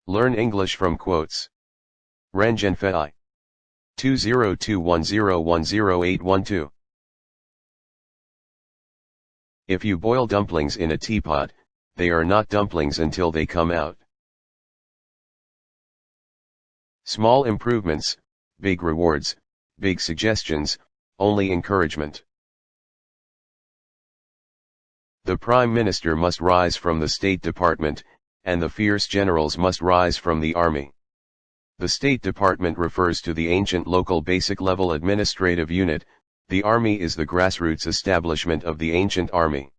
Learn English from quotes. Ren Zhengfei 2021010812. If you boil dumplings in a teapot, they are not dumplings until they come out. Small improvements, big rewards, big suggestions, only encouragement. The Prime Minister must rise from the State Department, and the fierce generals must rise from the army. The State Department refers to the ancient local basic level administrative unit. The army is the grassroots establishment of the ancient army.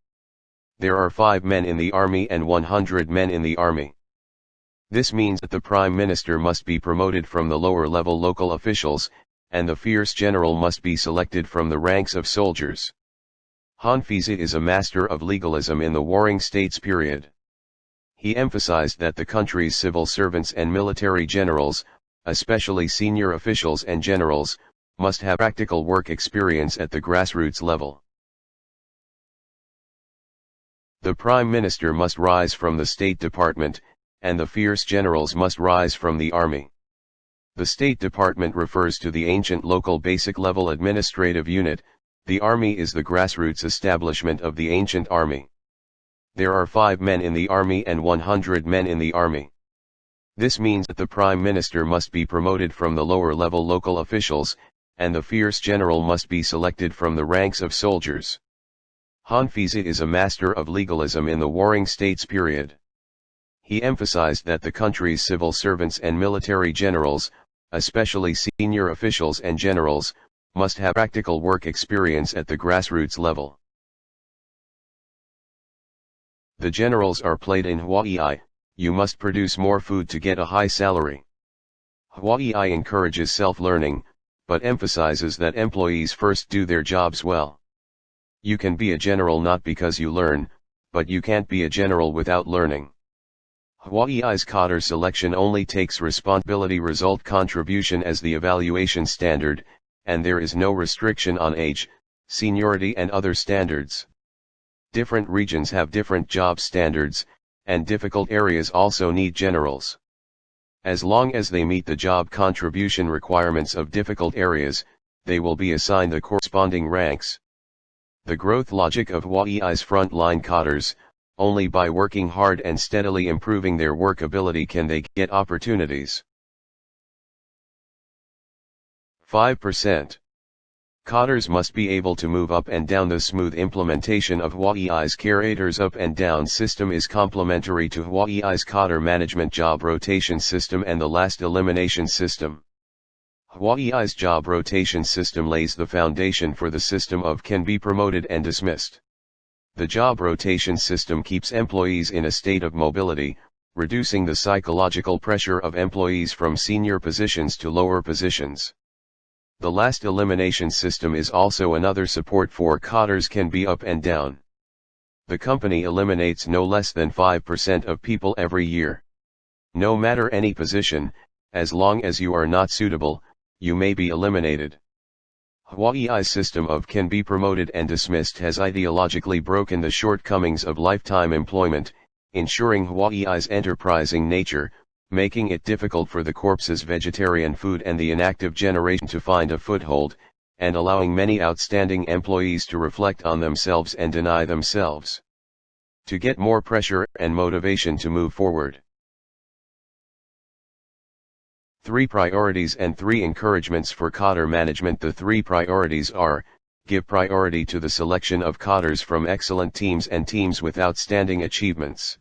There are 5 men in the army and 100 men in the army. This means that the Prime Minister must be promoted from the lower level local officials, and the fierce general must be selected from the ranks of soldiers. Zhengfei is a master of legalism in the warring states period. He emphasized that the country's civil servants and military generals, especially senior officials and generals, must have practical work experience at the grassroots level. The Prime Minister must rise from the State Department, and the fierce generals must rise from the army. The State Department refers to the ancient local basic level administrative unit. The army is the grassroots establishment of the ancient army. There are 5 men in the army and 100 men in the army. This means that the Prime Minister must be promoted from the lower level local officials, and the fierce general must be selected from the ranks of soldiers. Zhengfei is a master of legalism in the warring states period. He emphasized that the country's civil servants and military generals, especially senior officials and generals, must have practical work experience at the grassroots level. The generals are played in Huai. You must produce more food to get a high salary. Huai encourages self-learning, but emphasizes that employees first do their jobs well. You can be a general not because you learn, but you can't be a general without learning. Huai's cadre selection only takes responsibility result contribution as the evaluation standard, and there is no restriction on age, seniority and other standards. Different regions have different job standards, and difficult areas also need generals. As long as they meet the job contribution requirements of difficult areas, they will be assigned the corresponding ranks. The growth logic of Huai's frontline cadres: only by working hard and steadily improving their work ability can they get opportunities. 5%. Cadres must be able to move up and down. The smooth implementation of Huai's careers up and down system is complementary to Huai's cadre management job rotation system and the last elimination system. Huai's job rotation system lays the foundation for the system of can be promoted and dismissed. The job rotation system keeps employees in a state of mobility, reducing the psychological pressure of employees from senior positions to lower positions. The last elimination system is also another support for cadres can be up and down. The company eliminates no less than 5% of people every year. No matter any position, as long as you are not suitable, you may be eliminated. Huai's system of can be promoted and dismissed has ideologically broken the shortcomings of lifetime employment, ensuring Huai's enterprising nature, making it difficult for the corpse's vegetarian food and the inactive generation to find a foothold, and allowing many outstanding employees to reflect on themselves and deny themselves. To get more pressure and motivation to move forward. 3 priorities and 3 encouragements for cadre management. The 3 priorities are: give priority to the selection of cadres from excellent teams and teams with outstanding achievements.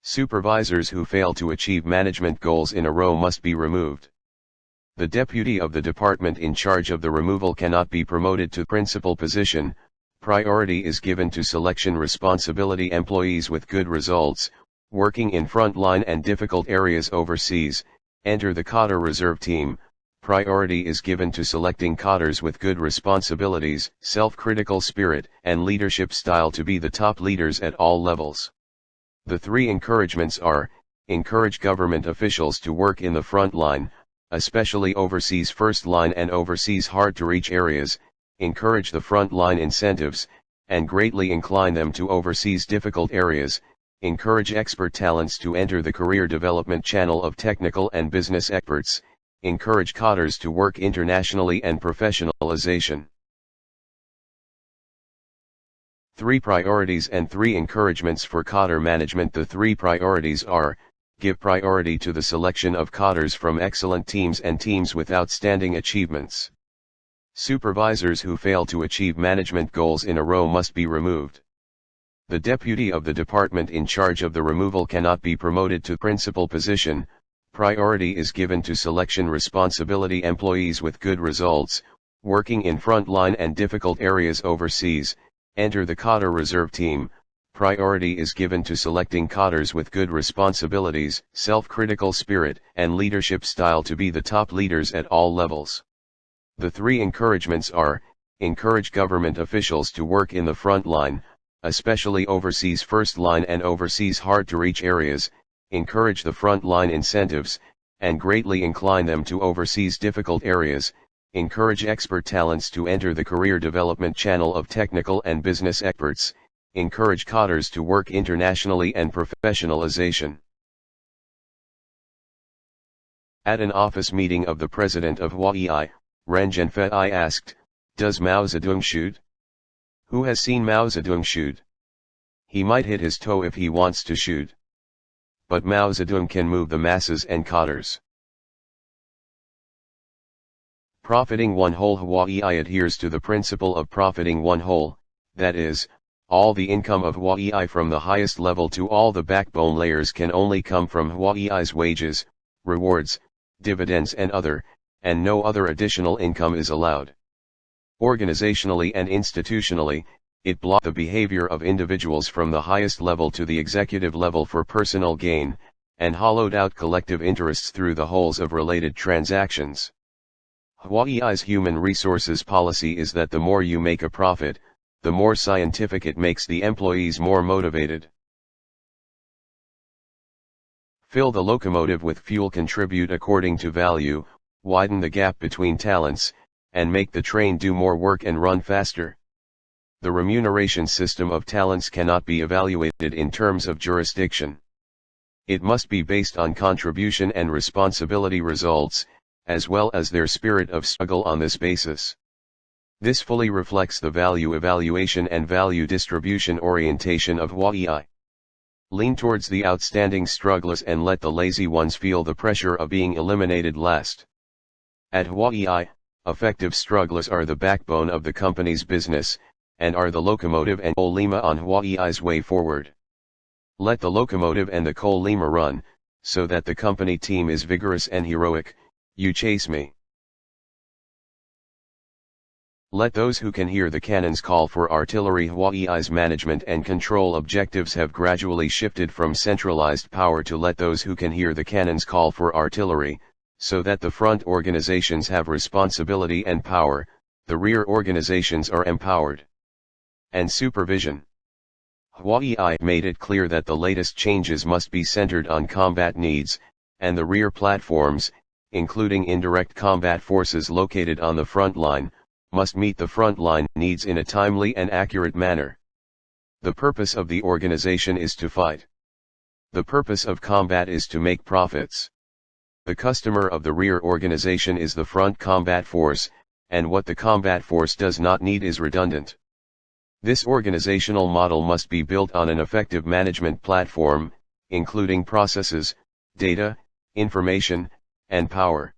Supervisors who fail to achieve management goals in a row must be removed. The deputy of the department in charge of the removal cannot be promoted to principal position. Priority is given to selection responsibility employees with good results, working in frontline and difficult areas overseas, enter the cadre reserve team. Priority is given to selecting cadres with good responsibilities, self-critical spirit, and leadership style to be the top leaders at all levels. The 3 encouragements are: encourage government officials to work in the front line, especially overseas first line and overseas hard-to-reach areas, encourage the front line incentives, and greatly incline them to overseas difficult areas, encourage expert talents to enter the career development channel of technical and business experts, encourage cadres to work internationally and professionalization. 3 priorities and 3 encouragements for cadre management. The 3 priorities are: give priority to the selection of cadres from excellent teams and teams with outstanding achievements. Supervisors who fail to achieve management goals in a row must be removed. The deputy of the department in charge of the removal cannot be promoted to principal position. Priority is given to selection responsibility employees with good results, working in front-line and difficult areas overseas. Enter the cadre reserve team. Priority is given to selecting cadres with good responsibilities, self-critical spirit, and leadership style to be the top leaders at all levels. The 3 encouragements are: encourage government officials to work in the front line, especially overseas first line and overseas hard-to-reach areas, encourage the front line incentives, and greatly incline them to overseas difficult areas, encourage expert talents to enter the career development channel of technical and business experts, encourage cadres to work internationally and professionalization. At an office meeting of the president of Huawei, Ren Zhengfei asked, "Does Mao Zedong shoot? Who has seen Mao Zedong shoot? He might hit his toe if he wants to shoot. But Mao Zedong can move the masses and cadres." Profiting one whole. Huawei adheres to the principle of profiting one whole, that is, all the income of Huawei from the highest level to all the backbone layers can only come from Huawei's wages, rewards, dividends and no other additional income is allowed. Organizationally and institutionally, it blocked the behavior of individuals from the highest level to the executive level for personal gain, and hollowed out collective interests through the holes of related transactions. Huawei's human resources policy is that the more you make a profit, the more scientific it makes the employees more motivated. Fill the locomotive with fuel, contribute according to value, widen the gap between talents, and make the train do more work and run faster. The remuneration system of talents cannot be evaluated in terms of jurisdiction. It must be based on contribution and responsibility results, as well as their spirit of struggle on this basis. This fully reflects the value evaluation and value distribution orientation of Huawei. Lean towards the outstanding strugglers and let the lazy ones feel the pressure of being eliminated last. At Huawei, effective strugglers are the backbone of the company's business, and are the locomotive and coal lima on Huawei's way forward. Let the locomotive and the coal lima run, so that the company team is vigorous and heroic. You chase me. Let those who can hear the cannons call for artillery. Huawei's management and control objectives have gradually shifted from centralized power to let those who can hear the cannons call for artillery, so that the front organizations have responsibility and power, the rear organizations are empowered. And supervision. Huawei made it clear that the latest changes must be centered on combat needs, and the rear platforms, including indirect combat forces located on the front line, must meet the front line needs in a timely and accurate manner. The purpose of the organization is to fight. The purpose of combat is to make profits. The customer of the rear organization is the front combat force, and what the combat force does not need is redundant. This organizational model must be built on an effective management platform, including processes, data, information, and power.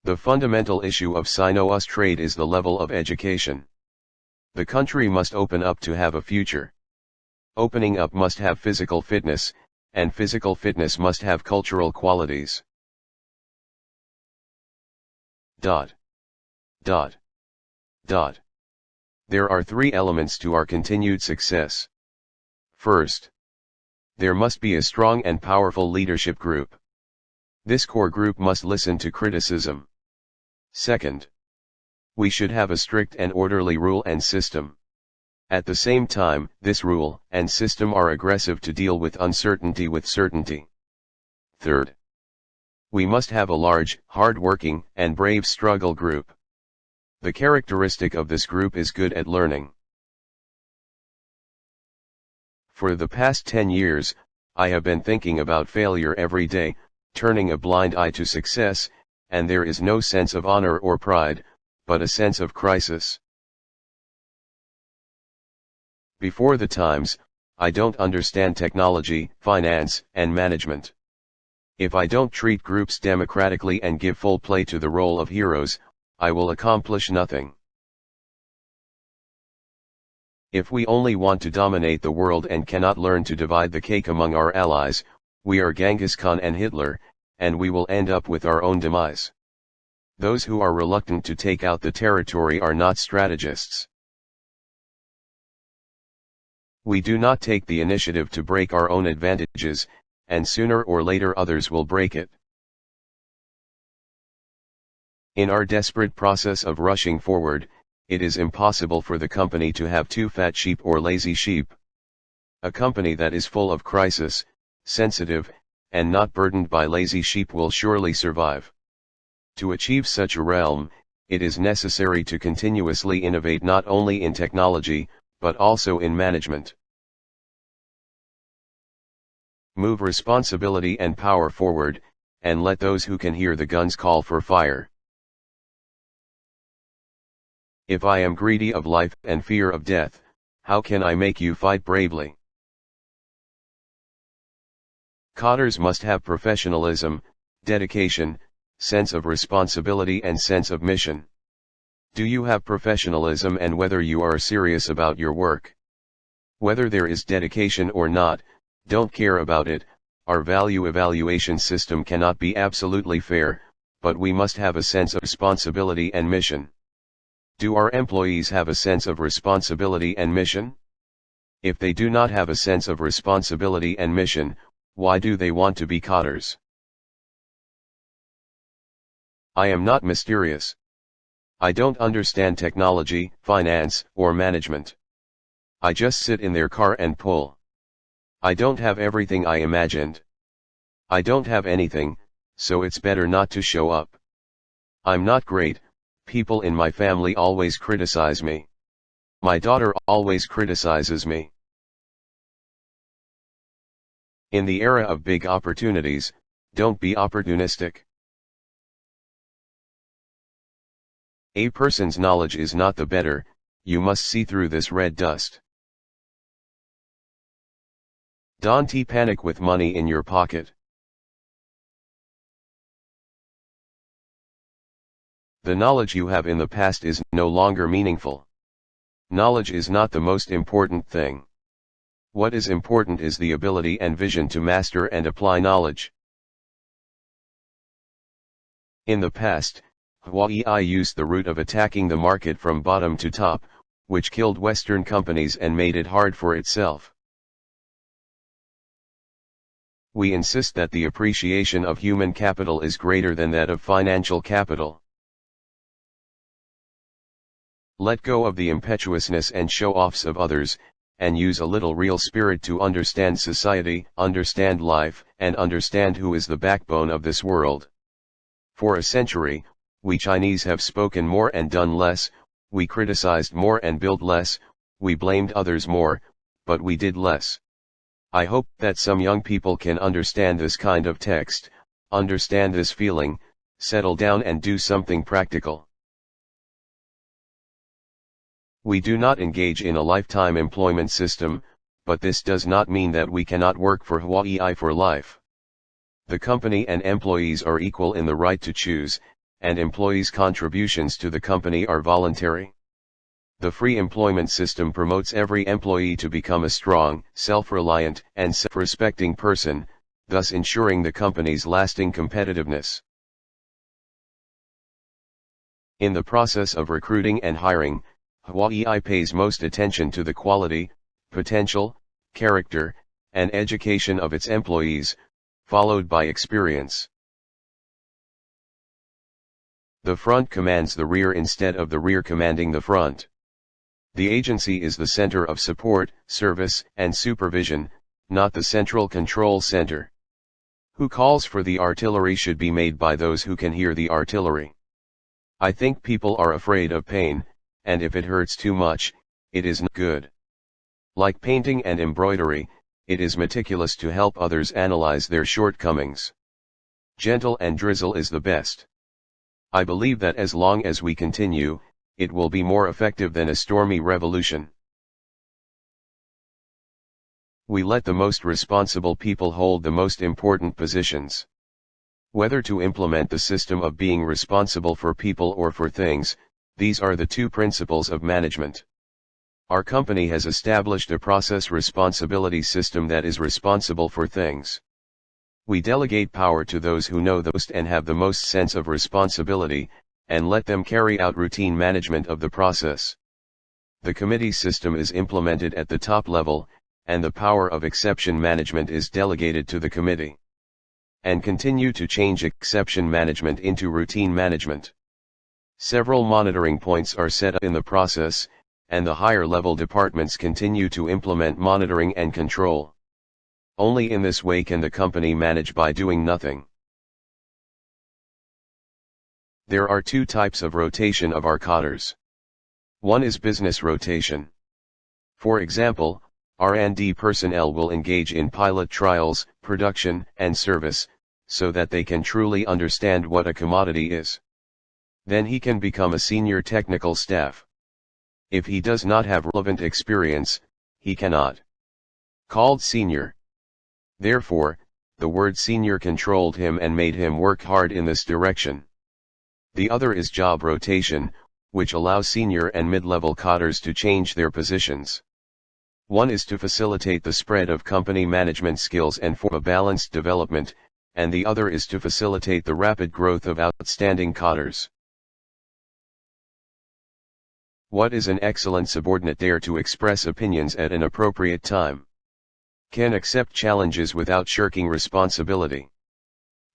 The fundamental issue of Sino-US trade is the level of education. The country must open up to have a future. Opening up must have physical fitness, and physical fitness must have cultural qualities. There are 3 elements to our continued success. First, there must be a strong and powerful leadership group. This core group must listen to criticism. Second, we should have a strict and orderly rule and system. At the same time, this rule and system are aggressive to deal with uncertainty with certainty. Third, we must have a large, hard-working, and brave struggle group. The characteristic of this group is good at learning. For the past 10 years, I have been thinking about failure every day, turning a blind eye to success, and there is no sense of honor or pride, but a sense of crisis. Before the times, I don't understand technology, finance, and management. If I don't treat groups democratically and give full play to the role of heroes, I will accomplish nothing. If we only want to dominate the world and cannot learn to divide the cake among our allies, we are Genghis Khan and Hitler, and we will end up with our own demise. Those who are reluctant to take out the territory are not strategists. We do not take the initiative to break our own advantages, and sooner or later others will break it. In our desperate process of rushing forward, it is impossible for the company to have two fat sheep or lazy sheep. A company that is full of crisis, sensitive, and not burdened by lazy sheep will surely survive. To achieve such a realm, it is necessary to continuously innovate not only in technology, but also in management. Move responsibility and power forward, and let those who can hear the guns call for fire. If I am greedy of life and fear of death, how can I make you fight bravely? Codders must have professionalism, dedication, sense of responsibility and sense of mission. Do you have professionalism and whether you are serious about your work? Whether there is dedication or not, don't care about it. Our value evaluation system cannot be absolutely fair, but we must have a sense of responsibility and mission. Do our employees have a sense of responsibility and mission? If they do not have a sense of responsibility and mission, why do they want to be codders? I am not mysterious. I don't understand technology, finance, or management. I just sit in their car and pull. I don't have everything I imagined. I don't have anything, so it's better not to show up. I'm not great. People in my family always criticize me. My daughter always criticizes me. In the era of big opportunities, don't be opportunistic. A person's knowledge is not the better, you must see through this red dust. Don't panic with money in your pocket. The knowledge you have in the past is no longer meaningful. Knowledge is not the most important thing. What is important is the ability and vision to master and apply knowledge. In the past, Huawei used the route of attacking the market from bottom to top, which killed Western companies and made it hard for itself. We insist that the appreciation of human capital is greater than that of financial capital. Let go of the impetuousness and show-offs of others, and use a little real spirit to understand society, understand life, and understand who is the backbone of this world. For a century, we Chinese have spoken more and done less, we criticized more and built less, we blamed others more, but we did less. I hope that some young people can understand this kind of text, understand this feeling, settle down and do something practical. We do not engage in a lifetime employment system, but this does not mean that we cannot work for Huawei for life. The company and employees are equal in the right to choose, and employees' contributions to the company are voluntary. The free employment system promotes every employee to become a strong, self-reliant, and self-respecting person, thus ensuring the company's lasting competitiveness. In the process of recruiting and hiring, Huawei pays most attention to the quality, potential, character, and education of its employees, followed by experience. The front commands the rear instead of the rear commanding the front. The agency is the center of support, service, and supervision, not the central control center. Who calls for the artillery should be made by those who can hear the artillery. I think people are afraid of pain, and if it hurts too much, it is not good. Like painting and embroidery, it is meticulous to help others analyze their shortcomings. Gentle and drizzle is the best. I believe that as long as we continue, it will be more effective than a stormy revolution. We let the most responsible people hold the most important positions. Whether to implement the system of being responsible for people or for things, these are the two principles of management. Our company has established a process responsibility system that is responsible for things. We delegate power to those who know the most and have the most sense of responsibility, and let them carry out routine management of the process. The committee system is implemented at the top level, and the power of exception management is delegated to the committee. And continue to change exception management into routine management. Several monitoring points are set up in the process, and the higher level departments continue to implement monitoring and control. Only in this way can the company manage by doing nothing. There are two types of rotation of our cadres. One is business rotation. For example, R&D personnel will engage in pilot trials, production, and service, so that they can truly understand what a commodity is. Then he can become a senior technical staff. If he does not have relevant experience, he cannot. Called senior. Therefore, the word senior controlled him and made him work hard in this direction. The other is job rotation, which allows senior and mid-level cadres to change their positions. One is to facilitate the spread of company management skills and for a balanced development, and the other is to facilitate the rapid growth of outstanding cadres. What is an excellent subordinate? Dare to express opinions at an appropriate time. Can accept challenges without shirking responsibility.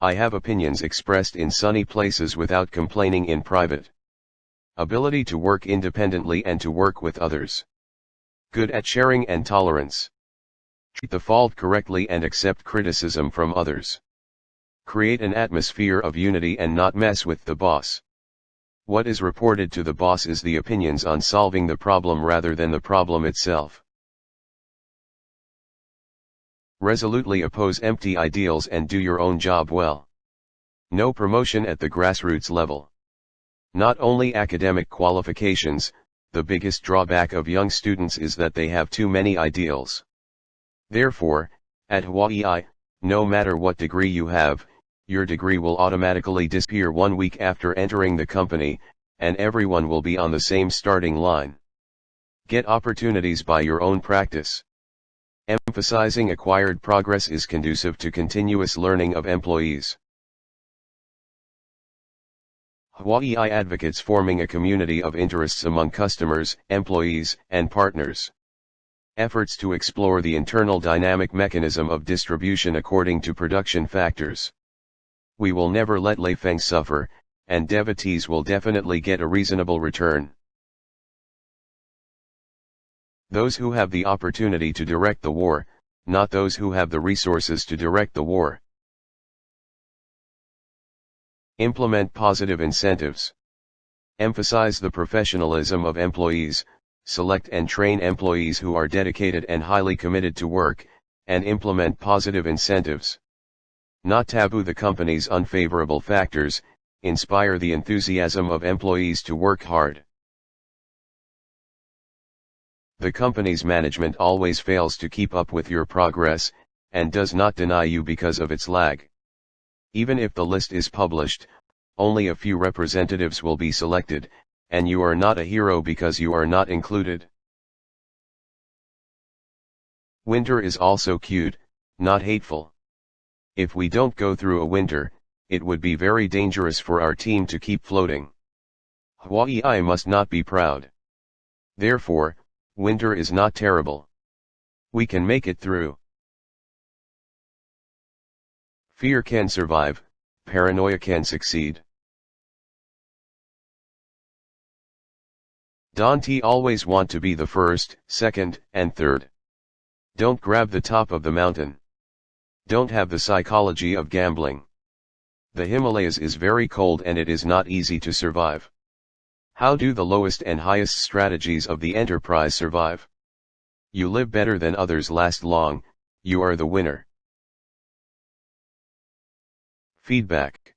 I have opinions expressed in sunny places without complaining in private. Ability to work independently and to work with others. Good at sharing and tolerance. Treat the fault correctly and accept criticism from others. Create an atmosphere of unity and not mess with the boss. What is reported to the boss is the opinions on solving the problem rather than the problem itself. Resolutely oppose empty ideals and do your own job well. No promotion at the grassroots level. Not only academic qualifications, the biggest drawback of young students is that they have too many ideals. Therefore, at Hawaii, no matter what degree you have, your degree will automatically disappear 1 week after entering the company, and everyone will be on the same starting line. Get opportunities by your own practice. Emphasizing acquired progress is conducive to continuous learning of employees. Hawaii advocates forming a community of interests among customers, employees, and partners. Efforts to explore the internal dynamic mechanism of distribution according to production factors. We will never let Leifeng suffer, and devotees will definitely get a reasonable return. Those who have the opportunity to direct the war, not those who have the resources to direct the war. Implement positive incentives. Emphasize the professionalism of employees, select and train employees who are dedicated and highly committed to work, and implement positive incentives. Not taboo the company's unfavorable factors, inspire the enthusiasm of employees to work hard. The company's management always fails to keep up with your progress, and does not deny you because of its lag. Even if the list is published, only a few representatives will be selected, and you are not a hero because you are not included. Winter is also cute, not hateful. If we don't go through a winter, it would be very dangerous for our team to keep floating. Hawaii must not be proud. Therefore, winter is not terrible. We can make it through. Fear can survive, paranoia can succeed. Don't always want to be the first, second, and third. Don't grab the top of the mountain. Don't have the psychology of gambling. The Himalayas is very cold and it is not easy to survive. How do the lowest and highest strategies of the enterprise survive? You live better than others, last long, you are the winner. Feedback.